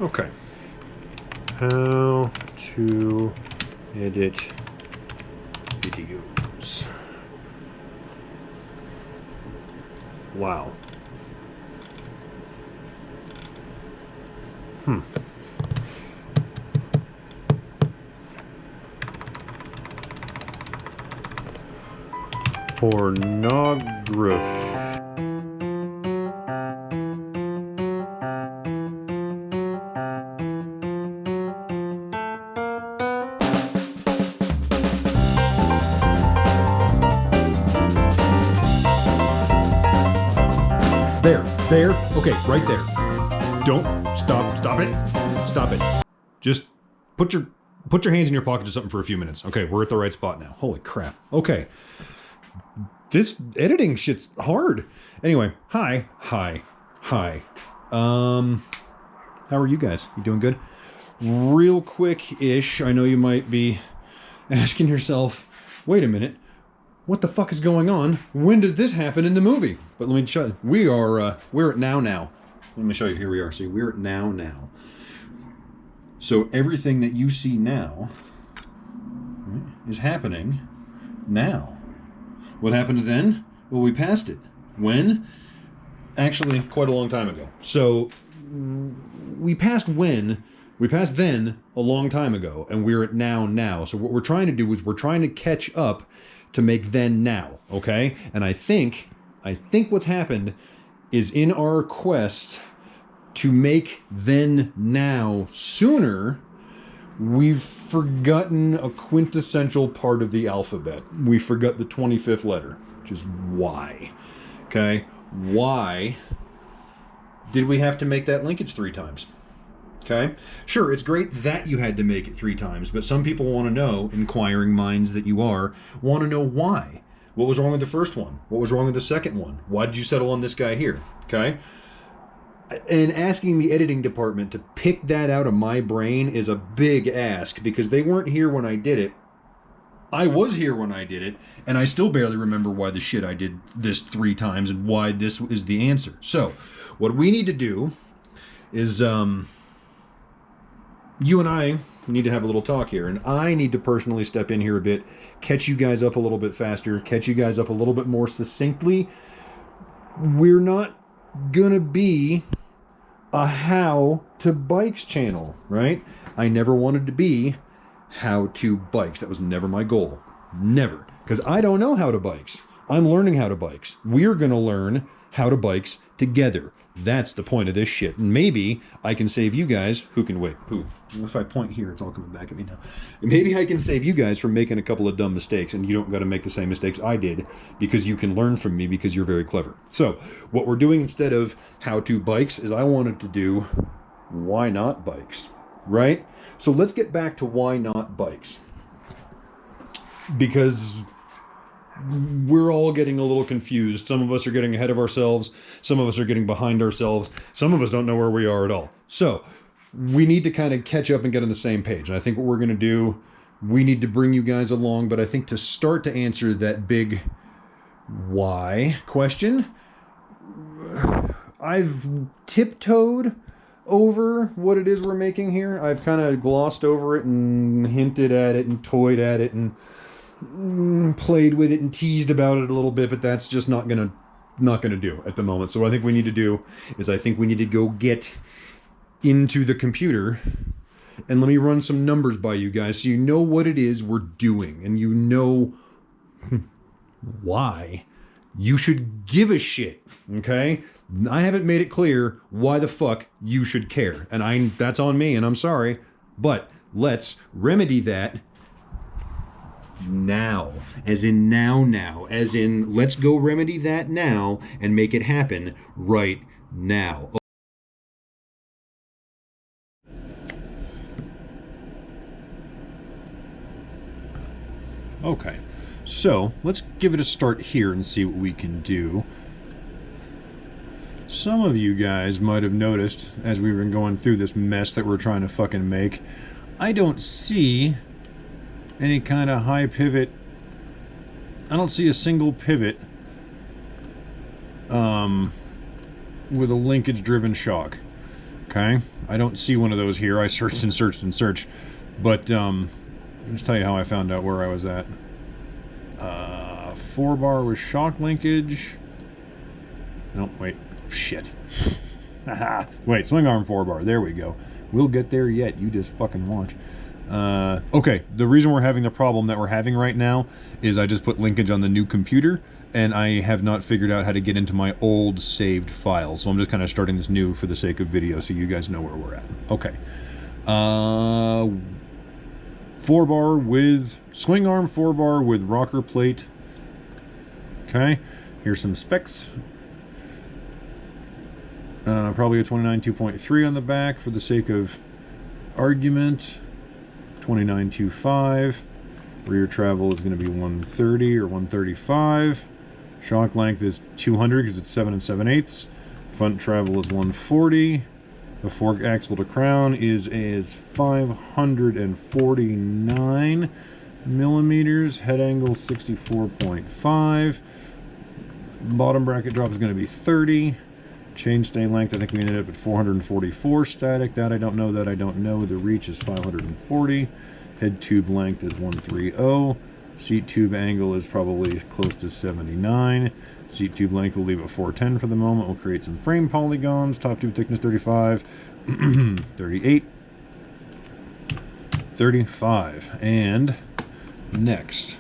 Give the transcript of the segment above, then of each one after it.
Okay. How to edit videos. Wow. Pornography. There, okay, right there. Don't, stop it. Just put your hands in your pocket or something for a few minutes. Okay, we're at the right spot now. Holy crap. Okay. This editing shit's hard. Anyway, hi. How are you guys? You doing good? Real quick-ish, I know you might be asking yourself, wait a minute, what the fuck is going on? When does this happen in the movie? But let me show you. We're at now. Let me show you. Here we are. See, we're at now. So everything that you see now, right, is happening now. What happened then? Well, we passed it. When? Actually, quite a long time ago. So we passed when. We passed then a long time ago, and we're at now. So what we're trying to do is we're trying to catch up to make then now, okay? And I think what's happened is in our quest to make then now sooner, we've forgotten a quintessential part of the alphabet. We forgot the 25th letter, which is Y, okay? Why did we have to make that linkage 3 times? Okay? Sure, it's great that you had to make it 3 times, but some people want to know, inquiring minds that you are, want to know why. What was wrong with the first one? What was wrong with the second one? Why did you settle on this guy here? Okay? And asking the editing department to pick that out of my brain is a big ask, because they weren't here when I did it. I was here when I did it, and I still barely remember why the shit I did this 3 times and why this is the answer. So, what we need to do is, you and I need to have a little talk here, and I need to personally step in here a bit, catch you guys up a little bit faster, catch you guys up a little bit more succinctly. We're not gonna be a how to bikes channel, right? I never wanted to be how to bikes. That was never my goal. Never. Because I don't know how to bikes. I'm learning how to bikes. We're gonna learn how to bikes together. That's the point of this shit. And maybe I can save you guys, who can wait? Who? If I point here, it's all coming back at me now. Maybe I can save you guys from making a couple of dumb mistakes, and you don't got to make the same mistakes I did, because you can learn from me because you're very clever. So what we're doing instead of how to bikes is I wanted to do why not bikes, right? So let's get back to why not bikes. Because we're all getting a little confused. Some of us are getting ahead of ourselves. Some of us are getting behind ourselves. Some of us don't know where we are at all. So we need to kind of catch up and get on the same page. And I think what we're going to do, we need to bring you guys along. But I think to start to answer that big why question, I've tiptoed over what it is we're making here. I've kind of glossed over it and hinted at it and toyed at it and played with it and teased about it a little bit, but that's just not gonna do at the moment. So what I think we need to do is I think we need to go get into the computer and let me run some numbers by you guys so you know what it is we're doing and you know why you should give a shit, okay? I haven't made it clear why the fuck you should care, and that's on me, and I'm sorry, but let's remedy that now, as in now, as in let's go remedy that now and make it happen right now. Okay, so let's give it a start here and see what we can do. Some of you guys might have noticed as we've been going through this mess that we're trying to fucking make, I don't see any kind of high pivot. I don't see a single pivot with a linkage driven shock. Okay, I don't see one of those here. I searched and searched and searched, but I'll just tell you how I found out where I was at. 4-bar with shock linkage. No, wait, shit. Wait, swing arm 4-bar. There we go. We'll get there yet. You just fucking watch. Okay, the reason we're having the problem that we're having right now is I just put linkage on the new computer, and I have not figured out how to get into my old saved files. So I'm just kind of starting this new for the sake of video so you guys know where we're at. Okay. 4-bar with swing arm 4-bar with rocker plate. Okay, here's some specs. Probably a 29 2.3 on the back for the sake of argument. 29.25. Rear travel is going to be 130 or 135. Shock length is 200 because it's 7 7/8. Front travel is 140. The fork axle to crown is 549 millimeters. Head angle 64.5. Bottom bracket drop is going to be 30. Chainstay length, I think we ended up at 444 static. That I don't know. That I don't know. The reach is 540. Head tube length is 130. Seat tube angle is probably close to 79. Seat tube length we'll leave at 410 for the moment. We'll create some frame polygons. Top tube thickness 35. 38. 35. And next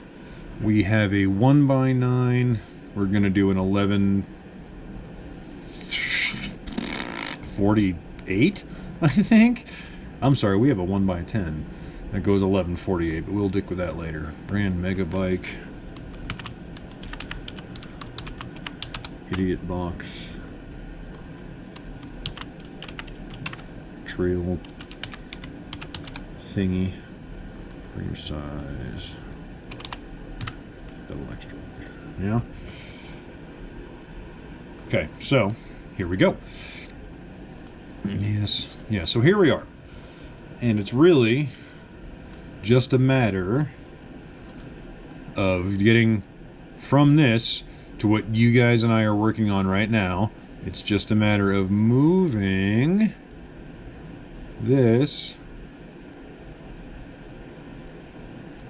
we have a 1x9. We're going to do an 1148, I think. I'm sorry, we have a 1x10 that goes 1148, but we'll dick with that later. Brand Mega Bike. Idiot box. Trail thingy. Frame size. Double extra. Yeah. Okay, so here we go. Yes, yeah, so here we are. And it's really just a matter of getting from this to what you guys and I are working on right now. It's just a matter of moving this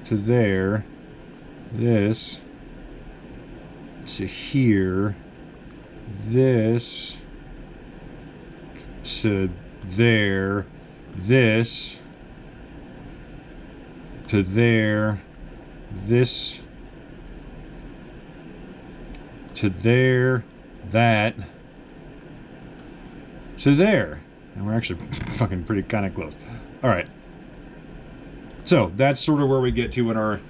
to there, this to here, this to there, this to there, this to there, that to there. And we're actually fucking pretty kind of close. All right. So that's sort of where we get to in our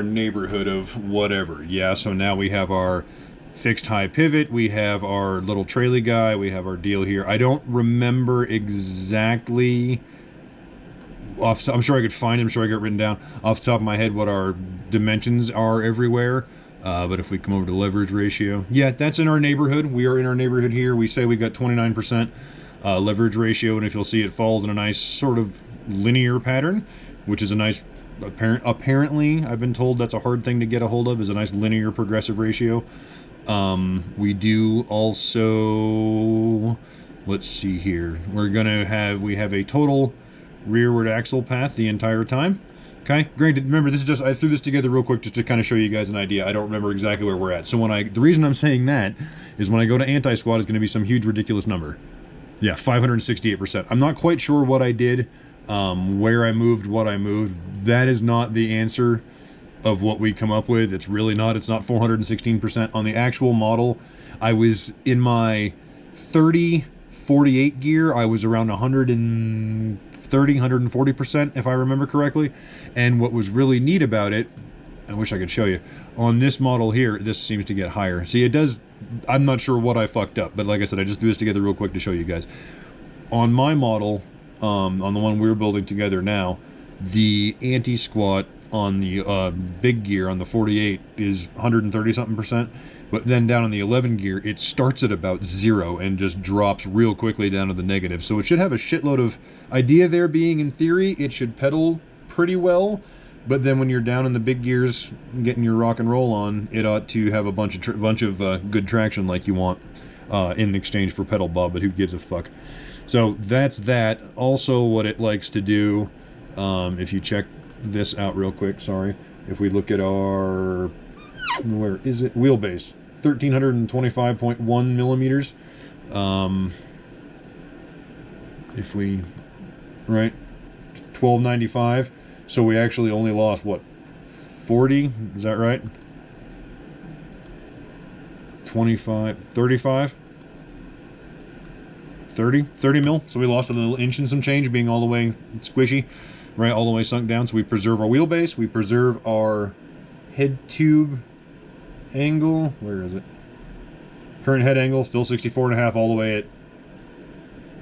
neighborhood of whatever. Yeah, so now we have our fixed high pivot, we have our little trailer guy, we have our deal here. I don't remember exactly I'm sure I could find it, I'm sure I got it written down off the top of my head what our dimensions are everywhere. But if we come over to leverage ratio, yeah, that's in our neighborhood. We are in our neighborhood here. We say we got 29% leverage ratio, and if you'll see, it falls in a nice sort of linear pattern, which is a nice apparently I've been told that's a hard thing to get a hold of, is a nice linear progressive ratio. We do also, let's see here, we have a total rearward axle path the entire time. Okay, granted, remember, this is just, I threw this together real quick just to kind of show you guys an idea. I don't remember exactly where we're at. So the reason I'm saying that is when I go to anti-squat, it's going to be some huge ridiculous number. Yeah, 568%. I'm not quite sure what I did, where I moved, what I moved. That is not the answer of what we come up with. It's really not. It's not 416%. On the actual model, I was in my 30-48 gear. I was around 140%, if I remember correctly. And what was really neat about it, I wish I could show you, on this model here, this seems to get higher. See, it does, I'm not sure what I fucked up, but like I said, I just threw this together real quick to show you guys. On my model, on the one we're building together now, the anti-squat on the big gear, on the 48, is 130-something%. But then down on the 11 gear, it starts at about 0 and just drops real quickly down to the negative. So it should have a shitload of idea there, being in theory, it should pedal pretty well. But then when you're down in the big gears, getting your rock and roll on, it ought to have a bunch of good traction like you want. in exchange for pedal bob, but who gives a fuck? So that's that. Also, what it likes to do, if you check this out real quick, sorry, if we look at our, where is it, wheelbase, 1325.1 millimeters. If we, right, 1295, so we actually only lost, what, 40, is that right? 25, 35? 30 mil, so we lost a little inch and some change, being all the way squishy, right, all the way sunk down. So we preserve our wheelbase, we preserve our head tube angle, where is it? Current head angle, still 64.5 all the way at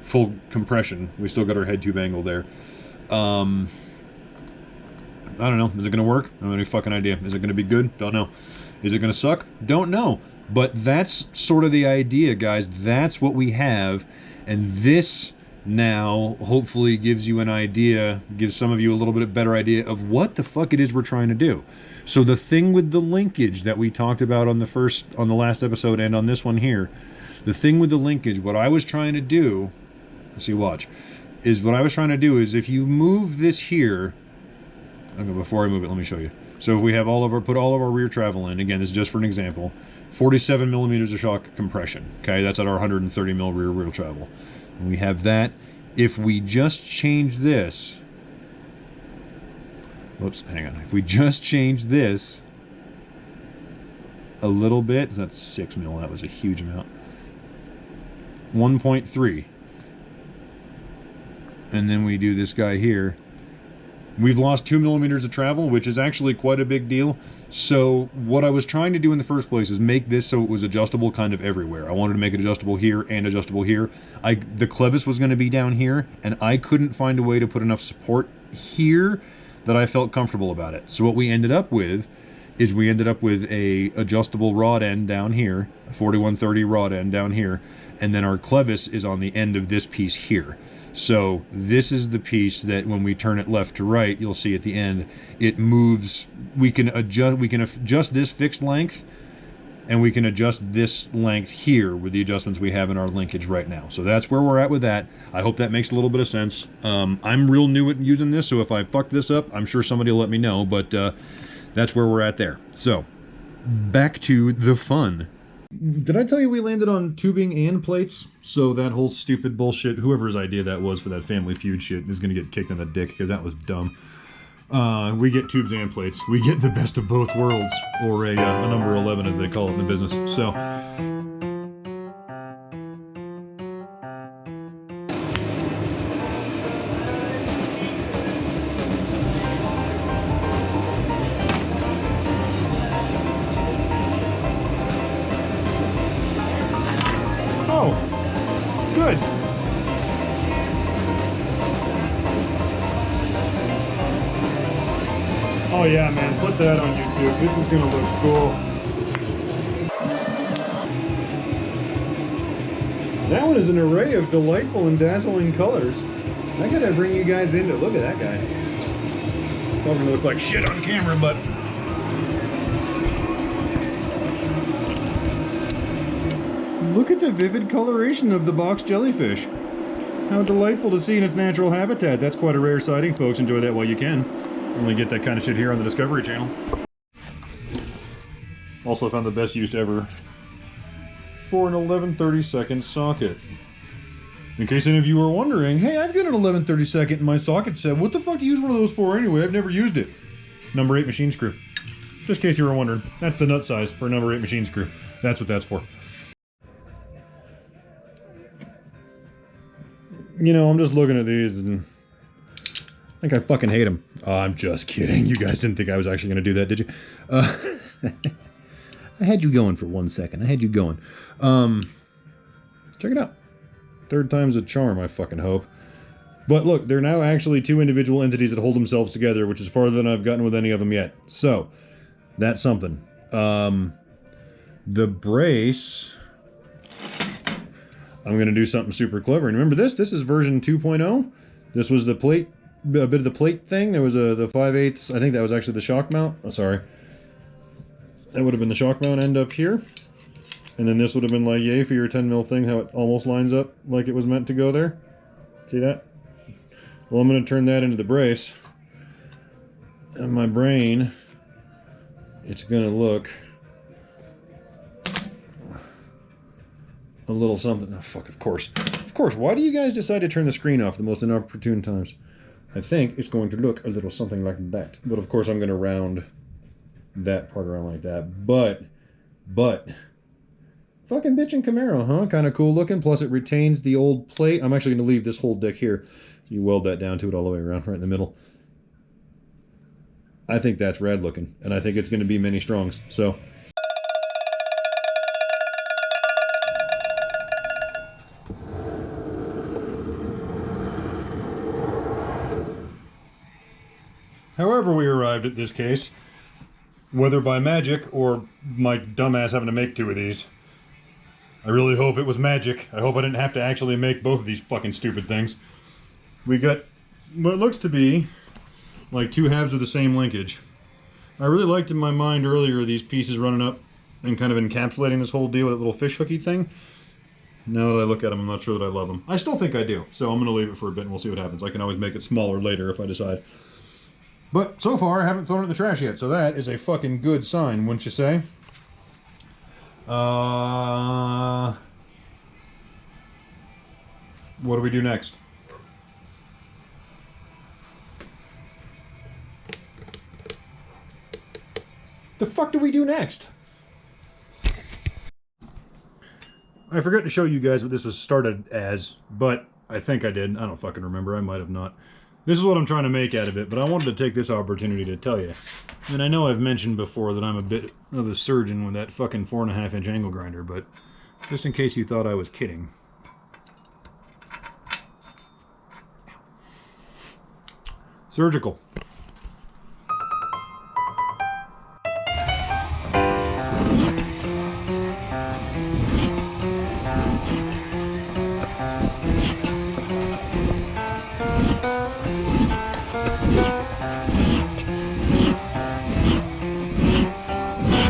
full compression. We still got our head tube angle there. I don't know, is it gonna work? I don't have any fucking idea. Is it gonna be good? Don't know. Is it gonna suck? Don't know. But that's sort of the idea, guys. That's what we have. And this now hopefully gives you an idea, gives some of you a little bit better idea of what the fuck it is we're trying to do. So the thing with the linkage that we talked about on the last episode and on this one here, the thing with the linkage, what I was trying to do, let's see, watch, is what I was trying to do is if you move this here, okay, before I move it, let me show you. So if we have put all of our rear travel in, again, this is just for an example, 47 millimeters of shock compression. Okay, that's at our 130 mil rear wheel travel. And we have that. If we just change this, whoops, hang on. If we just change this a little bit, that's 6 mil. That was a huge amount. 1.3. And then we do this guy here. We've lost 2 millimeters of travel, which is actually quite a big deal. So what I was trying to do in the first place is make this so it was adjustable kind of everywhere. I wanted to make it adjustable here and adjustable here. The clevis was going to be down here, and I couldn't find a way to put enough support here that I felt comfortable about it. So what we ended up with is we ended up with a adjustable rod end down here, a 4130 rod end down here, and then our clevis is on the end of this piece here. So this is the piece that when we turn it left to right, you'll see at the end, it moves. We can adjust this fixed length, and we can adjust this length here with the adjustments we have in our linkage right now. So that's where we're at with that. I hope that makes a little bit of sense. I'm real new at using this, so if I fuck this up, I'm sure somebody will let me know, but that's where we're at there. So back to the fun. Did I tell you we landed on tubing and plates? So that whole stupid bullshit, whoever's idea that was for that Family Feud shit, is going to get kicked in the dick because that was dumb. We get tubes and plates. We get the best of both worlds, or a number 11 as they call it in the business. So good. Oh yeah, man, put that on YouTube. This is gonna look cool. That one is an array of delightful and dazzling colors. I gotta bring you guys into, look at that guy. Probably gonna look like shit on camera, but look at the vivid coloration of the box jellyfish. How delightful to see in its natural habitat. That's quite a rare sighting, folks. Enjoy that while you can. Only get that kind of shit here on the Discovery Channel. Also found the best use ever for an 11/32 socket. In case any of you are wondering, hey, I've got an 11/32 in my socket set. What the fuck do you use one of those for anyway? I've never used it. Number 8 machine screw. Just in case you were wondering. That's the nut size for a number 8 machine screw. That's what that's for. You know, I'm just looking at these and I think I fucking hate them. Oh, I'm just kidding. You guys didn't think I was actually going to do that, did you? I had you going for 1 second. I had you going. Check it out. Third time's a charm, I fucking hope. But look, they're now actually two individual entities that hold themselves together, which is farther than I've gotten with any of them yet. So, that's something. The brace, I'm going to do something super clever. And remember this? This is version 2.0. This was the plate, a bit of the plate thing. There was the 5/8. I think that was actually the shock mount. Oh, sorry. That would have been the shock mount end up here. And then this would have been like, yay for your 10 mil thing, how it almost lines up like it was meant to go there. See that? Well, I'm going to turn that into the brace. And my brain, it's going to look a little something. Oh, fuck, of course. Of course, why do you guys decide to turn the screen off at the most inopportune times? I think it's going to look a little something like that. But of course, I'm going to round that part around like that. But, fucking bitchin' Camaro, huh? Kind of cool looking. Plus, it retains the old plate. I'm actually going to leave this whole dick here. You weld that down to it all the way around, right in the middle. I think that's rad looking. And I think it's going to be many strongs. So... However we arrived at this case, whether by magic or my dumbass having to make two of these, I really hope it was magic. I hope I didn't have to actually make both of these fucking stupid things. We got what looks to be like two halves of the same linkage. I really liked in my mind earlier these pieces running up and kind of encapsulating this whole deal with that little fish hooky thing. Now that I look at them, I'm not sure that I love them. I still think I do, so I'm going to leave it for a bit and we'll see what happens. I can always make it smaller later if I decide. But so far, I haven't thrown it in the trash yet, so that is a fucking good sign, wouldn't you say? What do we do next? The fuck do we do next? I forgot to show you guys what this was started as, but I think I did. I don't fucking remember. I might have not. This is what I'm trying to make out of it, but I wanted to take this opportunity to tell you. And I know I've mentioned before that I'm a bit of a surgeon with that fucking 4.5-inch angle grinder, but just in case you thought I was kidding. Surgical.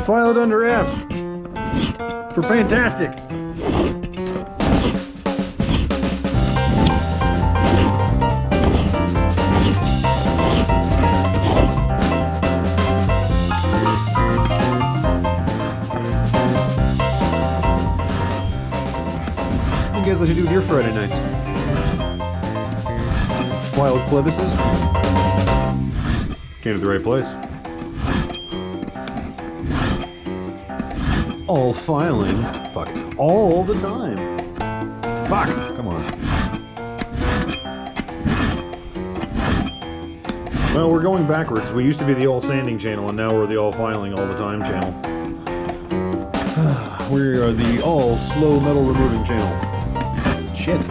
File it under F for fantastic. What do you guys like to do with your Friday nights? Wild clevises? Came to the right place. All filing. Fuck. All the time. Fuck. Come on. Well, we're going backwards. We used to be the all sanding channel, and now we're the all filing all the time channel. We are the all slow metal removing channel. Shit.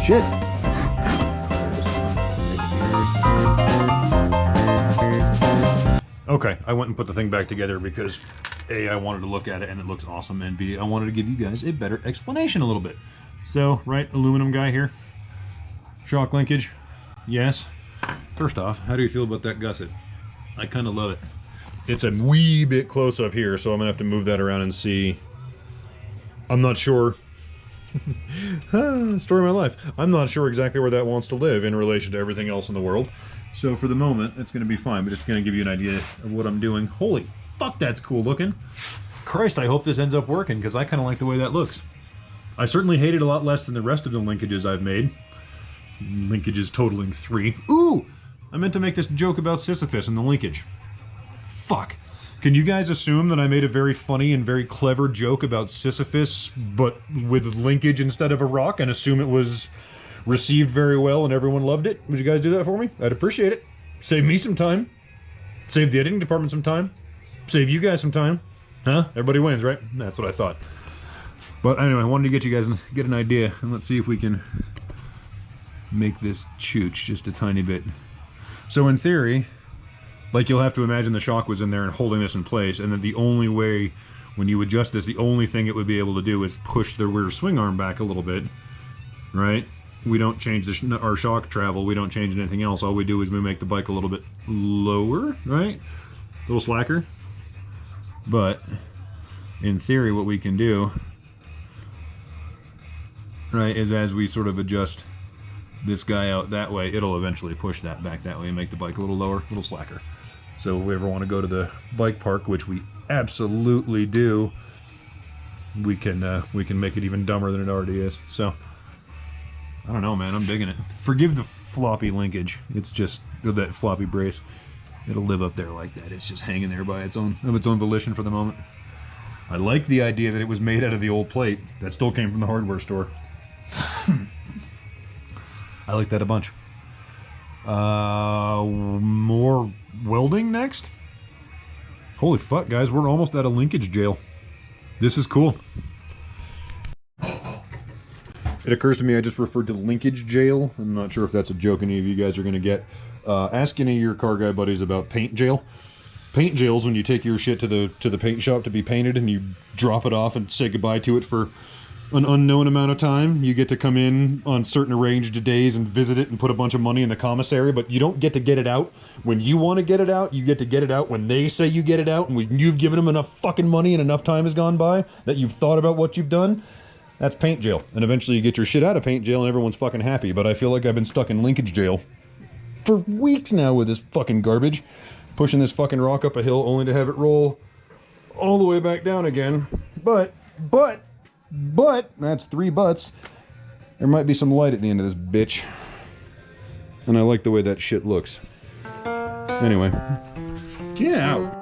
Shit. Okay, I went and put the thing back together because A, I wanted to look at it and it looks awesome, and B, I wanted to give you guys a better explanation a little bit. So, right, aluminum guy here. Shock linkage, yes. First off, how do you feel about that gusset? I kind of love it. It's a wee bit close up here, so I'm going to have to move that around and see. I'm not sure. Story of my life. I'm not sure exactly where that wants to live in relation to everything else in the world. So for the moment, it's going to be fine, but it's going to give you an idea of what I'm doing. Holy fuck, that's cool looking. Christ, I hope this ends up working, because I kind of like the way that looks. I certainly hate it a lot less than the rest of the linkages I've made. Linkages totaling 3. Ooh! I meant to make this joke about Sisyphus and the linkage. Fuck. Can you guys assume that I made a very funny and very clever joke about Sisyphus, but with linkage instead of a rock, and assume it was received very well and everyone loved it? Would you guys do that for me? I'd appreciate it. Save me some time. Save the editing department some time. Save you guys some time. Huh? Everybody wins, right? That's what I thought. But anyway, I wanted to get you guys get an idea, and let's see if we can make this chooch just a tiny bit. So in theory, like, you'll have to imagine the shock was in there and holding this in place, and that the only way, when you adjust this, the only thing it would be able to do is push the rear swing arm back a little bit, right? We don't change our shock travel, we don't change anything else. All we do is we make the bike a little bit lower, right? A little slacker. But in theory, what we can do, right, is as we sort of adjust this guy out that way, it'll eventually push that back that way and make the bike a little lower, a little slacker. So if we ever want to go to the bike park, which we absolutely do, we can make it even dumber than it already is. So I don't know, man, I'm digging it. Forgive the floppy linkage. It's just that floppy brace. It'll live up there like that. It's just hanging there by its own volition for the moment. I like the idea that it was made out of the old plate that still came from the hardware store. I like that a bunch. More welding next? Holy fuck, guys, we're almost out of linkage jail. This is cool. It occurs to me I just referred to linkage jail. I'm not sure if that's a joke any of you guys are going to get. Ask any of your car guy buddies about paint jail. Paint jail is when you take your shit to the paint shop to be painted and you drop it off and say goodbye to it for an unknown amount of time. You get to come in on certain arranged days and visit it and put a bunch of money in the commissary, but you don't get to get it out when you want to get it out. You get to get it out when they say you get it out, and when you've given them enough fucking money and enough time has gone by that you've thought about what you've done. That's paint jail. And eventually you get your shit out of paint jail and everyone's fucking happy, but I feel like I've been stuck in linkage jail for weeks now with this fucking garbage. Pushing this fucking rock up a hill only to have it roll all the way back down again. But, that's 3 buts. There might be some light at the end of this bitch. And I like the way that shit looks. Anyway. Get out.